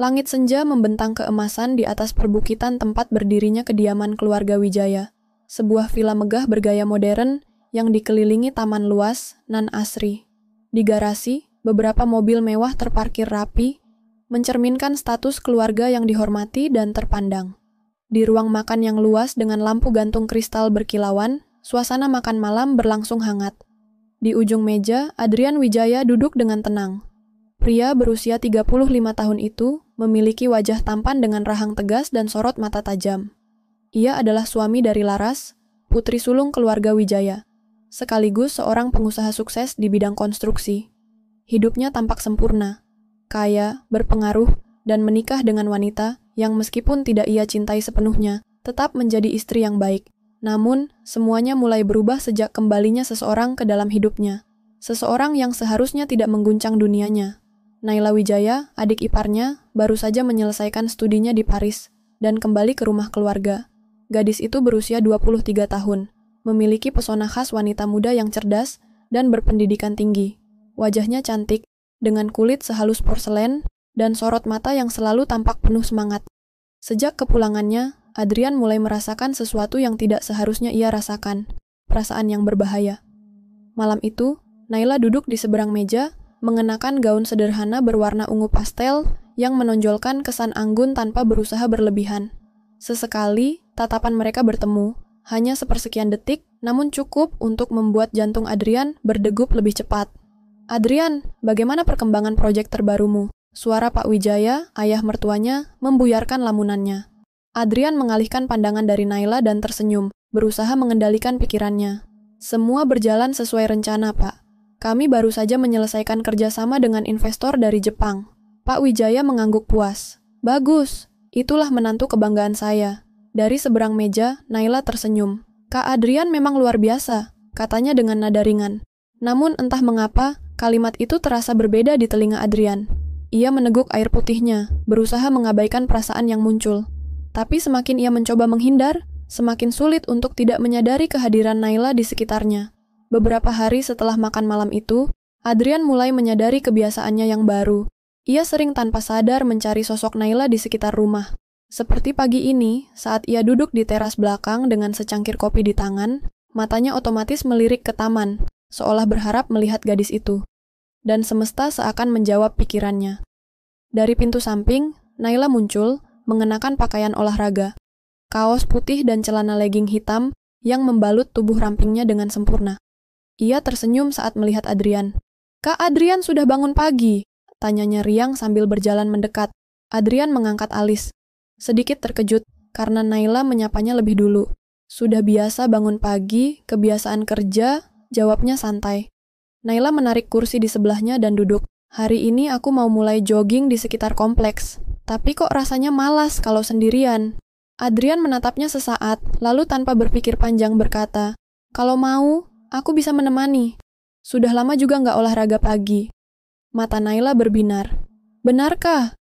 Langit senja membentang keemasan di atas perbukitan tempat berdirinya kediaman keluarga Wijaya. Sebuah villa megah bergaya modern yang dikelilingi taman luas nan asri. Di garasi, beberapa mobil mewah terparkir rapi, mencerminkan status keluarga yang dihormati dan terpandang. Di ruang makan yang luas dengan lampu gantung kristal berkilauan, suasana makan malam berlangsung hangat. Di ujung meja, Adrian Wijaya duduk dengan tenang. Pria berusia 35 tahun itu memiliki wajah tampan dengan rahang tegas dan sorot mata tajam. Ia adalah suami dari Laras, putri sulung keluarga Wijaya, sekaligus seorang pengusaha sukses di bidang konstruksi. Hidupnya tampak sempurna, kaya, berpengaruh, dan menikah dengan wanita yang meskipun tidak ia cintai sepenuhnya, tetap menjadi istri yang baik. Namun, semuanya mulai berubah sejak kembalinya seseorang ke dalam hidupnya. Seseorang yang seharusnya tidak mengguncang dunianya. Naila Wijaya, adik iparnya, baru saja menyelesaikan studinya di Paris dan kembali ke rumah keluarga. Gadis itu berusia 23 tahun, memiliki pesona khas wanita muda yang cerdas dan berpendidikan tinggi. Wajahnya cantik, dengan kulit sehalus porselen dan sorot mata yang selalu tampak penuh semangat. Sejak kepulangannya, Adrian mulai merasakan sesuatu yang tidak seharusnya ia rasakan, perasaan yang berbahaya. Malam itu, Naila duduk di seberang meja, mengenakan gaun sederhana berwarna ungu pastel yang menonjolkan kesan anggun tanpa berusaha berlebihan. Sesekali, tatapan mereka bertemu, hanya sepersekian detik, namun cukup untuk membuat jantung Adrian berdegup lebih cepat. "Adrian, bagaimana perkembangan proyek terbarumu?" Suara Pak Wijaya, ayah mertuanya, membuyarkan lamunannya. Adrian mengalihkan pandangan dari Naila dan tersenyum, berusaha mengendalikan pikirannya. "Semua berjalan sesuai rencana, Pak. Kami baru saja menyelesaikan kerjasama dengan investor dari Jepang." Pak Wijaya mengangguk puas. "Bagus, itulah menantu kebanggaan saya." Dari seberang meja, Naila tersenyum. "Kak Adrian memang luar biasa," katanya dengan nada ringan. Namun entah mengapa, kalimat itu terasa berbeda di telinga Adrian. Ia meneguk air putihnya, berusaha mengabaikan perasaan yang muncul. Tapi semakin ia mencoba menghindar, semakin sulit untuk tidak menyadari kehadiran Naila di sekitarnya. Beberapa hari setelah makan malam itu, Adrian mulai menyadari kebiasaannya yang baru. Ia sering tanpa sadar mencari sosok Naila di sekitar rumah. Seperti pagi ini, saat ia duduk di teras belakang dengan secangkir kopi di tangan, matanya otomatis melirik ke taman, seolah berharap melihat gadis itu. Dan semesta seakan menjawab pikirannya. Dari pintu samping, Naila muncul, mengenakan pakaian olahraga, kaos putih dan celana legging hitam yang membalut tubuh rampingnya dengan sempurna. Ia tersenyum saat melihat Adrian. "Kak Adrian sudah bangun pagi?" tanyanya riang sambil berjalan mendekat. Adrian mengangkat alis, sedikit terkejut karena Naila menyapanya lebih dulu. "Sudah biasa bangun pagi, kebiasaan kerja," jawabnya santai. Naila menarik kursi di sebelahnya dan duduk. "Hari ini aku mau mulai jogging di sekitar kompleks, tapi kok rasanya malas kalau sendirian." Adrian menatapnya sesaat, lalu tanpa berpikir panjang berkata, "Kalau mau, aku bisa menemani. Sudah lama juga nggak olahraga pagi." Mata Naila berbinar. "Benarkah?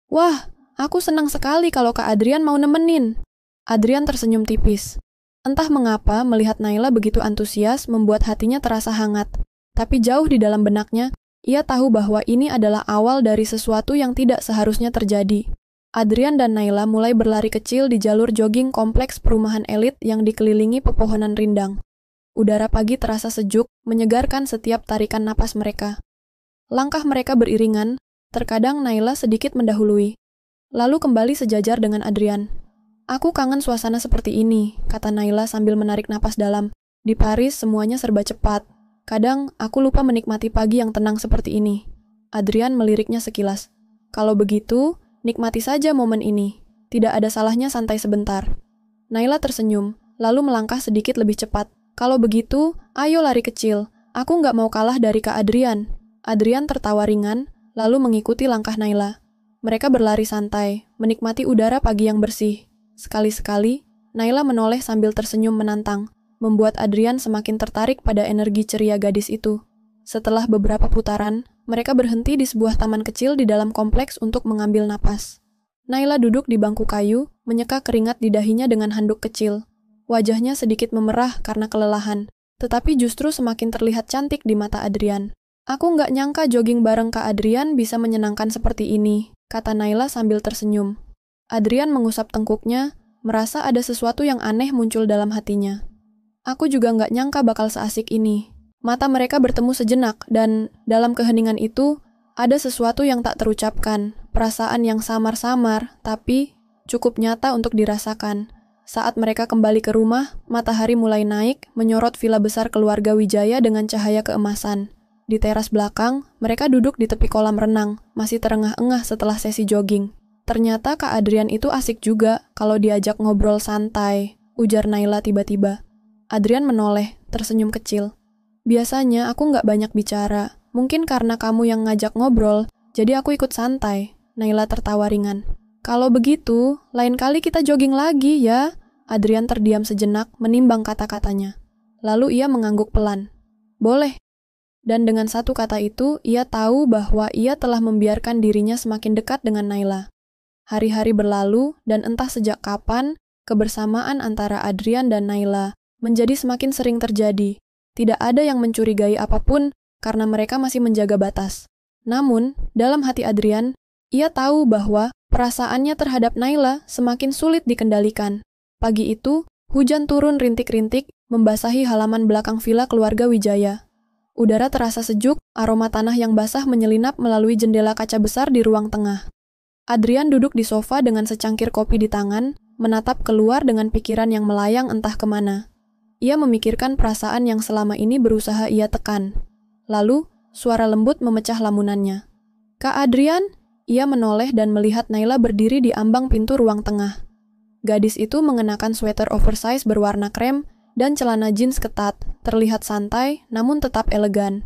Wah, aku senang sekali kalau Kak Adrian mau nemenin." Adrian tersenyum tipis. Entah mengapa melihat Naila begitu antusias membuat hatinya terasa hangat. Tapi jauh di dalam benaknya, ia tahu bahwa ini adalah awal dari sesuatu yang tidak seharusnya terjadi. Adrian dan Naila mulai berlari kecil di jalur jogging kompleks perumahan elit yang dikelilingi pepohonan rindang. Udara pagi terasa sejuk, menyegarkan setiap tarikan napas mereka. Langkah mereka beriringan, terkadang Naila sedikit mendahului. Lalu kembali sejajar dengan Adrian. "Aku kangen suasana seperti ini," kata Naila sambil menarik napas dalam. "Di Paris semuanya serba cepat. Kadang aku lupa menikmati pagi yang tenang seperti ini." Adrian meliriknya sekilas. "Kalau begitu, nikmati saja momen ini. Tidak ada salahnya santai sebentar." Naila tersenyum, lalu melangkah sedikit lebih cepat. "Kalau begitu, ayo lari kecil. Aku nggak mau kalah dari Kak Adrian." Adrian tertawa ringan, lalu mengikuti langkah Naila. Mereka berlari santai, menikmati udara pagi yang bersih. Sekali-sekali, Naila menoleh sambil tersenyum menantang, membuat Adrian semakin tertarik pada energi ceria gadis itu. Setelah beberapa putaran, mereka berhenti di sebuah taman kecil di dalam kompleks untuk mengambil napas. Naila duduk di bangku kayu, menyeka keringat di dahinya dengan handuk kecil. Wajahnya sedikit memerah karena kelelahan, tetapi justru semakin terlihat cantik di mata Adrian. "Aku nggak nyangka jogging bareng Kak Adrian bisa menyenangkan seperti ini," kata Naila sambil tersenyum. Adrian mengusap tengkuknya, merasa ada sesuatu yang aneh muncul dalam hatinya. Aku juga nggak nyangka bakal seasik ini. Mata mereka bertemu sejenak, dan dalam keheningan itu, ada sesuatu yang tak terucapkan, perasaan yang samar-samar, tapi cukup nyata untuk dirasakan. Saat mereka kembali ke rumah, matahari mulai naik, menyorot villa besar keluarga Wijaya dengan cahaya keemasan. Di teras belakang, mereka duduk di tepi kolam renang, masih terengah-engah setelah sesi jogging. Ternyata Kak Adrian itu asik juga kalau diajak ngobrol santai, ujar Naila tiba-tiba. Adrian menoleh, tersenyum kecil. Biasanya aku nggak banyak bicara, mungkin karena kamu yang ngajak ngobrol, jadi aku ikut santai. Naila tertawa ringan. Kalau begitu, lain kali kita jogging lagi ya. Adrian terdiam sejenak, menimbang kata-katanya. Lalu ia mengangguk pelan. Boleh. Dan dengan satu kata itu, ia tahu bahwa ia telah membiarkan dirinya semakin dekat dengan Naila. Hari-hari berlalu, dan entah sejak kapan, kebersamaan antara Adrian dan Naila menjadi semakin sering terjadi. Tidak ada yang mencurigai apapun, karena mereka masih menjaga batas. Namun, dalam hati Adrian, ia tahu bahwa perasaannya terhadap Naila semakin sulit dikendalikan. Pagi itu, hujan turun rintik-rintik, membasahi halaman belakang villa keluarga Wijaya. Udara terasa sejuk, aroma tanah yang basah menyelinap melalui jendela kaca besar di ruang tengah. Adrian duduk di sofa dengan secangkir kopi di tangan, menatap keluar dengan pikiran yang melayang entah kemana. Ia memikirkan perasaan yang selama ini berusaha ia tekan. Lalu, suara lembut memecah lamunannya. Kak Adrian? Ia menoleh dan melihat Naila berdiri di ambang pintu ruang tengah. Gadis itu mengenakan sweater oversize berwarna krem dan celana jeans ketat, terlihat santai namun tetap elegan.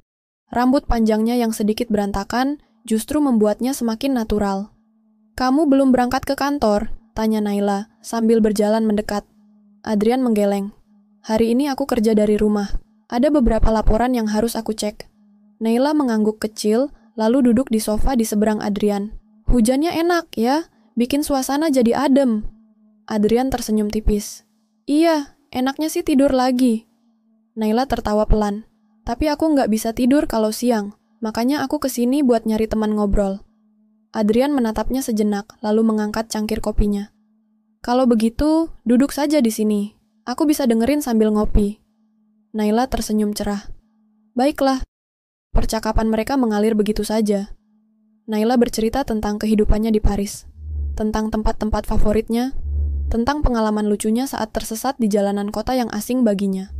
Rambut panjangnya yang sedikit berantakan justru membuatnya semakin natural. Kamu belum berangkat ke kantor? Tanya Naila sambil berjalan mendekat. Adrian menggeleng. Hari ini aku kerja dari rumah. Ada beberapa laporan yang harus aku cek. Naila mengangguk kecil, lalu duduk di sofa di seberang Adrian. Hujannya enak ya, bikin suasana jadi adem. Adrian tersenyum tipis. Iya, enaknya sih tidur lagi. Naila tertawa pelan. Tapi aku nggak bisa tidur kalau siang, makanya aku kesini buat nyari teman ngobrol. Adrian menatapnya sejenak, lalu mengangkat cangkir kopinya. Kalau begitu, duduk saja di sini. Aku bisa dengerin sambil ngopi. Naila tersenyum cerah. Baiklah. Percakapan mereka mengalir begitu saja. Naila bercerita tentang kehidupannya di Paris, tentang tempat-tempat favoritnya, tentang pengalaman lucunya saat tersesat di jalanan kota yang asing baginya.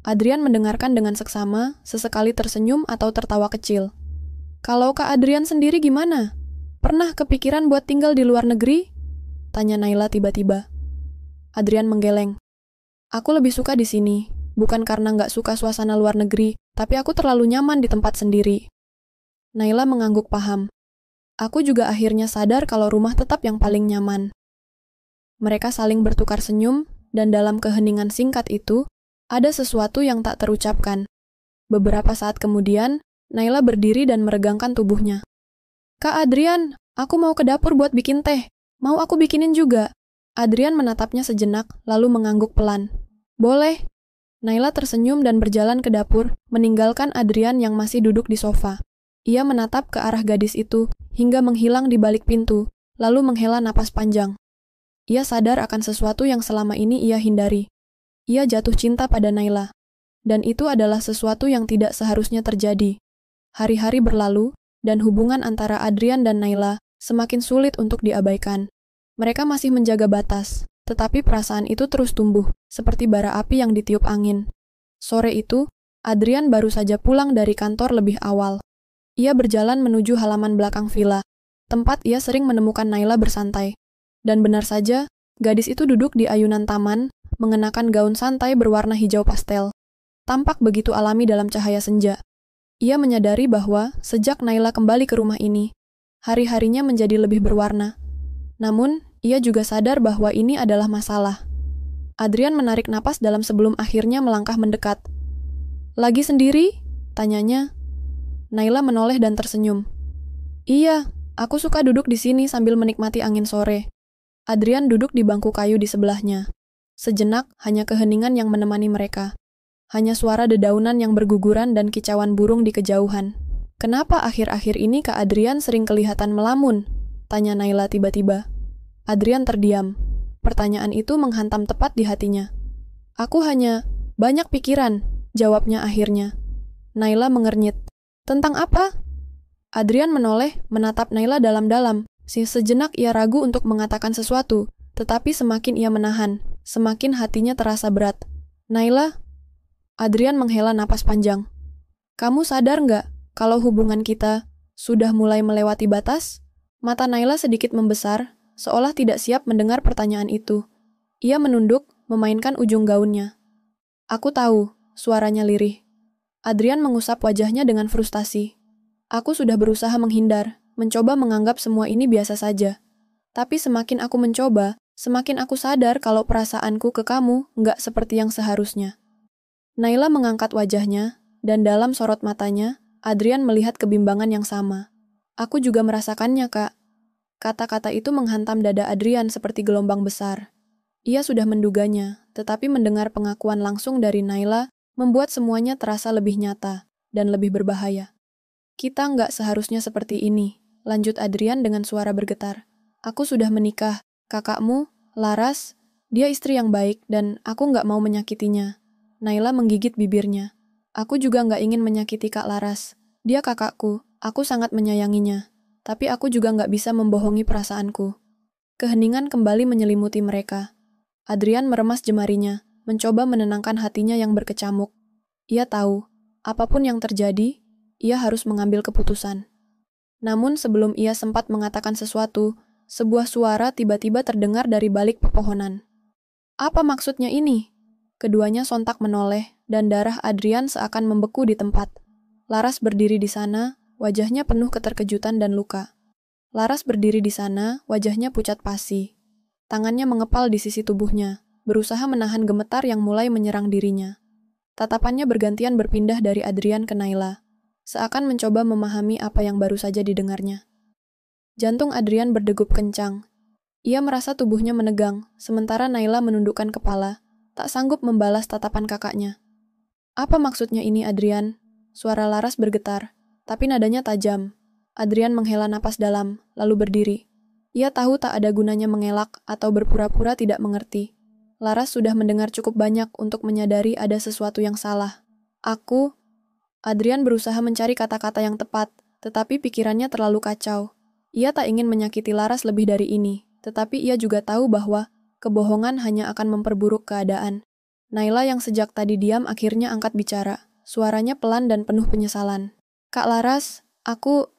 Adrian mendengarkan dengan seksama, sesekali tersenyum atau tertawa kecil. Kalau Kak Adrian sendiri gimana? Pernah kepikiran buat tinggal di luar negeri? Tanya Naila tiba-tiba. Adrian menggeleng. Aku lebih suka di sini, bukan karena nggak suka suasana luar negeri, tapi aku terlalu nyaman di tempat sendiri. Naila mengangguk paham. Aku juga akhirnya sadar kalau rumah tetap yang paling nyaman. Mereka saling bertukar senyum, dan dalam keheningan singkat itu, ada sesuatu yang tak terucapkan. Beberapa saat kemudian, Naila berdiri dan meregangkan tubuhnya. Kak Adrian, aku mau ke dapur buat bikin teh. Mau aku bikinin juga? Adrian menatapnya sejenak, lalu mengangguk pelan. Boleh. Naila tersenyum dan berjalan ke dapur, meninggalkan Adrian yang masih duduk di sofa. Ia menatap ke arah gadis itu, hingga menghilang di balik pintu, lalu menghela napas panjang. Ia sadar akan sesuatu yang selama ini ia hindari. Ia jatuh cinta pada Naila. Dan itu adalah sesuatu yang tidak seharusnya terjadi. Hari-hari berlalu, dan hubungan antara Adrian dan Naila semakin sulit untuk diabaikan. Mereka masih menjaga batas, tetapi perasaan itu terus tumbuh, seperti bara api yang ditiup angin. Sore itu, Adrian baru saja pulang dari kantor lebih awal. Ia berjalan menuju halaman belakang villa, tempat ia sering menemukan Naila bersantai. Dan benar saja, gadis itu duduk di ayunan taman, mengenakan gaun santai berwarna hijau pastel. Tampak begitu alami dalam cahaya senja. Ia menyadari bahwa sejak Naila kembali ke rumah ini, hari-harinya menjadi lebih berwarna. Namun, ia juga sadar bahwa ini adalah masalah. Adrian menarik napas dalam sebelum akhirnya melangkah mendekat. Lagi sendiri? Tanyanya. Naila menoleh dan tersenyum. Iya, aku suka duduk di sini sambil menikmati angin sore. Adrian duduk di bangku kayu di sebelahnya. Sejenak, hanya keheningan yang menemani mereka. Hanya suara dedaunan yang berguguran dan kicauan burung di kejauhan. Kenapa akhir-akhir ini Kak Adrian sering kelihatan melamun? Tanya Naila tiba-tiba. Adrian terdiam. Pertanyaan itu menghantam tepat di hatinya. Aku hanya banyak pikiran, jawabnya akhirnya. Naila mengernyit. Tentang apa? Adrian menoleh, menatap Naila dalam-dalam. Sejenak ia ragu untuk mengatakan sesuatu, tetapi semakin ia menahan, semakin hatinya terasa berat. Naila? Adrian menghela napas panjang. Kamu sadar nggak kalau hubungan kita sudah mulai melewati batas? Mata Naila sedikit membesar, seolah tidak siap mendengar pertanyaan itu. Ia menunduk, memainkan ujung gaunnya. Aku tahu, suaranya lirih. Adrian mengusap wajahnya dengan frustasi. Aku sudah berusaha menghindar, mencoba menganggap semua ini biasa saja. Tapi semakin aku mencoba, semakin aku sadar kalau perasaanku ke kamu nggak seperti yang seharusnya. Naila mengangkat wajahnya, dan dalam sorot matanya, Adrian melihat kebimbangan yang sama. Aku juga merasakannya, Kak. Kata-kata itu menghantam dada Adrian seperti gelombang besar. Ia sudah menduganya, tetapi mendengar pengakuan langsung dari Naila membuat semuanya terasa lebih nyata dan lebih berbahaya. Kita nggak seharusnya seperti ini, lanjut Adrian dengan suara bergetar. Aku sudah menikah, kakakmu, Laras, dia istri yang baik dan aku nggak mau menyakitinya. Naila menggigit bibirnya. Aku juga nggak ingin menyakiti Kak Laras. Dia kakakku, aku sangat menyayanginya. Tapi aku juga nggak bisa membohongi perasaanku. Keheningan kembali menyelimuti mereka. Adrian meremas jemarinya, mencoba menenangkan hatinya yang berkecamuk. Ia tahu, apapun yang terjadi, ia harus mengambil keputusan. Namun sebelum ia sempat mengatakan sesuatu, sebuah suara tiba-tiba terdengar dari balik pepohonan. Apa maksudnya ini? Keduanya sontak menoleh, dan darah Adrian seakan membeku di tempat. Laras berdiri di sana, wajahnya penuh keterkejutan dan luka. Laras berdiri di sana, wajahnya pucat pasi. Tangannya mengepal di sisi tubuhnya, berusaha menahan gemetar yang mulai menyerang dirinya. Tatapannya bergantian berpindah dari Adrian ke Naila, seakan mencoba memahami apa yang baru saja didengarnya. Jantung Adrian berdegup kencang. Ia merasa tubuhnya menegang, sementara Naila menundukkan kepala, tak sanggup membalas tatapan kakaknya. Apa maksudnya ini, Adrian? Suara Laras bergetar, tapi nadanya tajam. Adrian menghela napas dalam, lalu berdiri. Ia tahu tak ada gunanya mengelak atau berpura-pura tidak mengerti. Laras sudah mendengar cukup banyak untuk menyadari ada sesuatu yang salah. Adrian berusaha mencari kata-kata yang tepat, tetapi pikirannya terlalu kacau. Ia tak ingin menyakiti Laras lebih dari ini, tetapi ia juga tahu bahwa kebohongan hanya akan memperburuk keadaan. Naila yang sejak tadi diam akhirnya angkat bicara. Suaranya pelan dan penuh penyesalan. Kak Laras, aku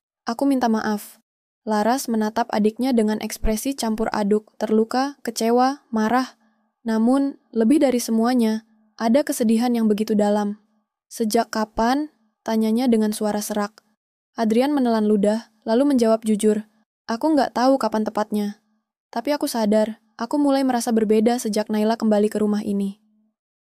minta maaf. Laras menatap adiknya dengan ekspresi campur aduk, terluka, kecewa, marah. Namun, lebih dari semuanya, ada kesedihan yang begitu dalam. Sejak kapan? Tanyanya dengan suara serak. Adrian menelan ludah, lalu menjawab jujur. Aku nggak tahu kapan tepatnya. Tapi aku sadar, aku mulai merasa berbeda sejak Naila kembali ke rumah ini.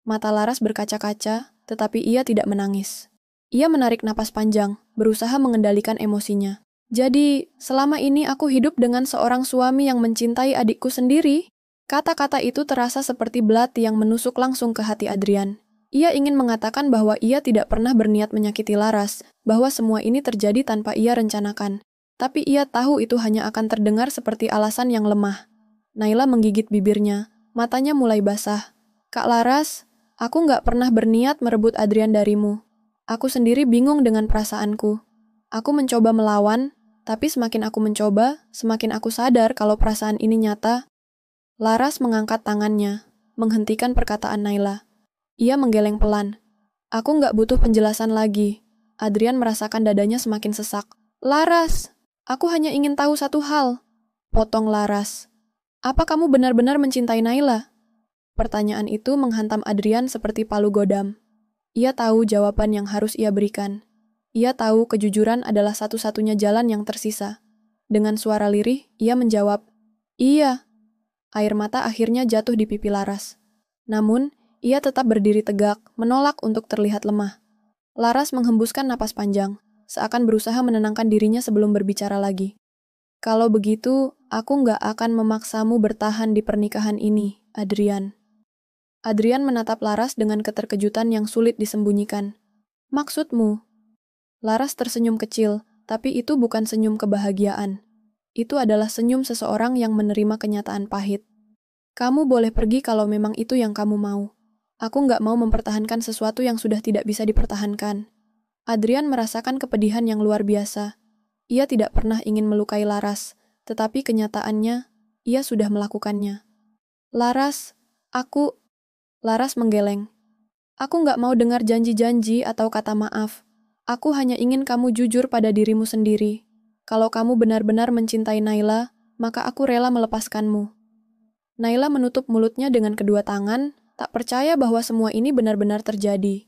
Mata Laras berkaca-kaca, tetapi ia tidak menangis. Ia menarik napas panjang, berusaha mengendalikan emosinya. Jadi, selama ini aku hidup dengan seorang suami yang mencintai adikku sendiri? Kata-kata itu terasa seperti belati yang menusuk langsung ke hati Adrian. Ia ingin mengatakan bahwa ia tidak pernah berniat menyakiti Laras, bahwa semua ini terjadi tanpa ia rencanakan. Tapi ia tahu itu hanya akan terdengar seperti alasan yang lemah. Naila menggigit bibirnya, matanya mulai basah. Kak Laras, aku nggak pernah berniat merebut Adrian darimu. Aku sendiri bingung dengan perasaanku. Aku mencoba melawan, tapi semakin aku mencoba, semakin aku sadar kalau perasaan ini nyata. Laras mengangkat tangannya, menghentikan perkataan Naila. Ia menggeleng pelan. Aku nggak butuh penjelasan lagi. Adrian merasakan dadanya semakin sesak. Laras! Aku hanya ingin tahu satu hal. Potong Laras. Apa kamu benar-benar mencintai Naila? Pertanyaan itu menghantam Adrian seperti palu godam. Ia tahu jawaban yang harus ia berikan. Ia tahu kejujuran adalah satu-satunya jalan yang tersisa. Dengan suara lirih, ia menjawab, "Iya." Air mata akhirnya jatuh di pipi Laras. Namun, ia tetap berdiri tegak, menolak untuk terlihat lemah. Laras menghembuskan napas panjang, seakan berusaha menenangkan dirinya sebelum berbicara lagi. Kalau begitu, aku nggak akan memaksamu bertahan di pernikahan ini, Adrian. Adrian menatap Laras dengan keterkejutan yang sulit disembunyikan. Maksudmu? Laras tersenyum kecil, tapi itu bukan senyum kebahagiaan. itu adalah senyum seseorang yang menerima kenyataan pahit. Kamu boleh pergi kalau memang itu yang kamu mau. Aku nggak mau mempertahankan sesuatu yang sudah tidak bisa dipertahankan. Adrian merasakan kepedihan yang luar biasa. Ia tidak pernah ingin melukai Laras, tetapi kenyataannya, ia sudah melakukannya. Laras, Laras menggeleng. Aku nggak mau dengar janji-janji atau kata maaf. Aku hanya ingin kamu jujur pada dirimu sendiri. Kalau kamu benar-benar mencintai Naila, maka aku rela melepaskanmu. Naila menutup mulutnya dengan kedua tangan, tak percaya bahwa semua ini benar-benar terjadi.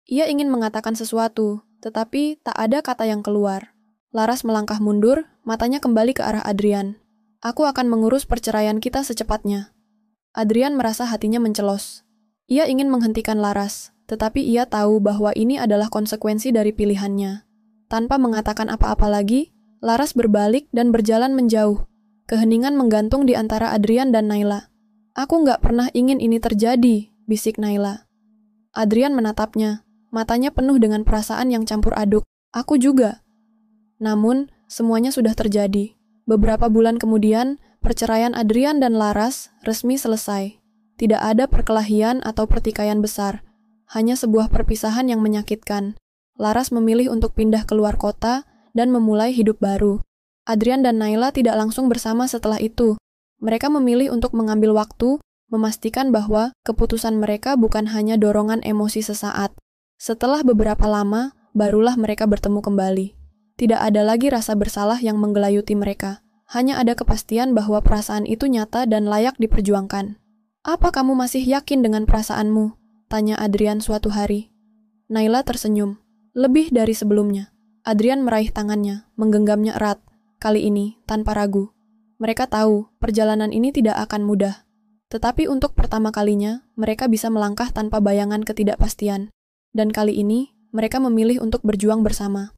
Ia ingin mengatakan sesuatu, tetapi tak ada kata yang keluar. Laras melangkah mundur, matanya kembali ke arah Adrian. Aku akan mengurus perceraian kita secepatnya. Adrian merasa hatinya mencelos. Ia ingin menghentikan Laras, tetapi ia tahu bahwa ini adalah konsekuensi dari pilihannya. Tanpa mengatakan apa-apa lagi, Laras berbalik dan berjalan menjauh. Keheningan menggantung di antara Adrian dan Naila. Aku nggak pernah ingin ini terjadi, bisik Naila. Adrian menatapnya, matanya penuh dengan perasaan yang campur aduk. Aku juga. Namun, semuanya sudah terjadi. Beberapa bulan kemudian, perceraian Adrian dan Laras resmi selesai. Tidak ada perkelahian atau pertikaian besar, hanya sebuah perpisahan yang menyakitkan. Laras memilih untuk pindah keluar kota dan memulai hidup baru. Adrian dan Naila tidak langsung bersama setelah itu. Mereka memilih untuk mengambil waktu, memastikan bahwa keputusan mereka bukan hanya dorongan emosi sesaat. Setelah beberapa lama, barulah mereka bertemu kembali. Tidak ada lagi rasa bersalah yang menggelayuti mereka. Hanya ada kepastian bahwa perasaan itu nyata dan layak diperjuangkan. Apa kamu masih yakin dengan perasaanmu? Tanya Adrian suatu hari. Naila tersenyum. Lebih dari sebelumnya. Adrian meraih tangannya, menggenggamnya erat. Kali ini, tanpa ragu. Mereka tahu, perjalanan ini tidak akan mudah. Tetapi untuk pertama kalinya, mereka bisa melangkah tanpa bayangan ketidakpastian. Dan kali ini, mereka memilih untuk berjuang bersama.